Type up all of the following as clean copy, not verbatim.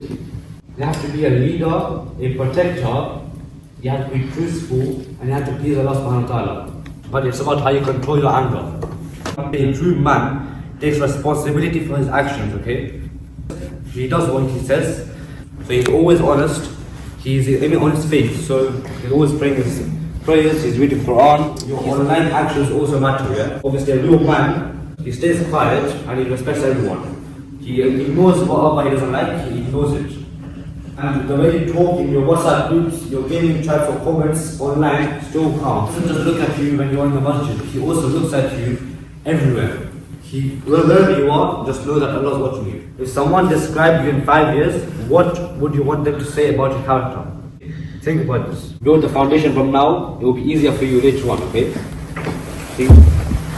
You have to be a leader, a protector, you have to be truthful, and you have to please Allah subhanahu wa ta'ala. But it's about how you control your anger. A true man takes responsibility for his actions, okay? He does what he says, so he's always honest, he's on his faith, so he's always praying his prayers, he's reading Quran. Your online actions also matter, yeah? Obviously a real man, he stays quiet and he respects everyone. He ignores whatever he doesn't like, he ignores it. And the way you talk in your WhatsApp groups, your gaming chats or comments online still count. He doesn't just look at you when you're in the masjid, he also looks at you everywhere. Wherever you are, just know that Allah is watching you. If someone described you in 5 years, what would you want them to say about your character? Think about this. Build the foundation from now, it will be easier for you later on, okay? See?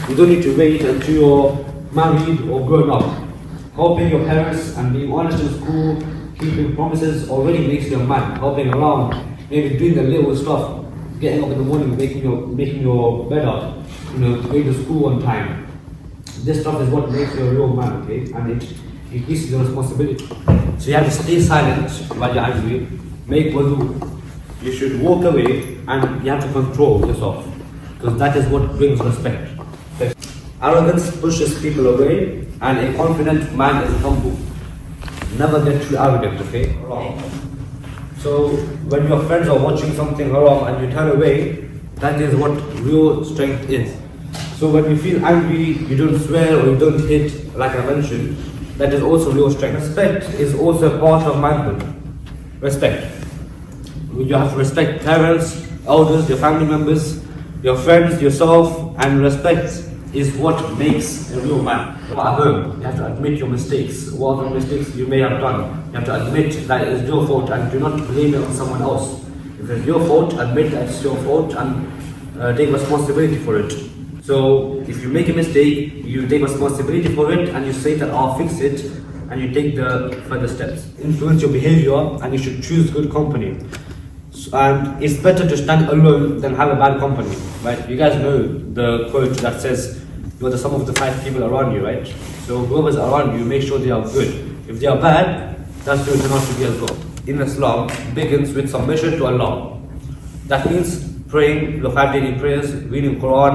You don't need to wait until you're married or grown up. Helping your parents and being honest in school, keeping promises already makes you a man. Helping around, maybe doing the little stuff, getting up in the morning, making your bed up, going to school on time. This stuff is what makes you a real man, okay? And it increases your responsibility. So you have to stay silent while you're angry, make wudu. You should walk away and you have to control yourself, because that is what brings respect. Arrogance pushes people away, and a confident man is humble. Never get too arrogant, okay? Wrong. So when your friends are watching something wrong and you turn away, that is what real strength is. So when you feel angry, you don't swear or you don't hit, like I mentioned, that is also real strength. Respect is also part of manhood. Respect. You have to respect parents, elders, your family members, your friends, yourself, and respect is what makes a real man. At home, you have to admit your mistakes, whatever mistakes you may have done. You have to admit that it is your fault and do not blame it on someone else. If it's your fault, admit that it's your fault and take responsibility for it. So if you make a mistake, you take responsibility for it and you say that I'll fix it, and you take the further steps. Influence your behavior and you should choose good company. And it's better to stand alone than have a bad company, right? You guys know the quote that says, you're the sum of the 5 people around you, right? So whoever's around you, make sure they are good. If they are bad, that's going to turn out to be as well. In Islam, begins with submission to Allah. That means praying the 5 daily prayers, reading Quran,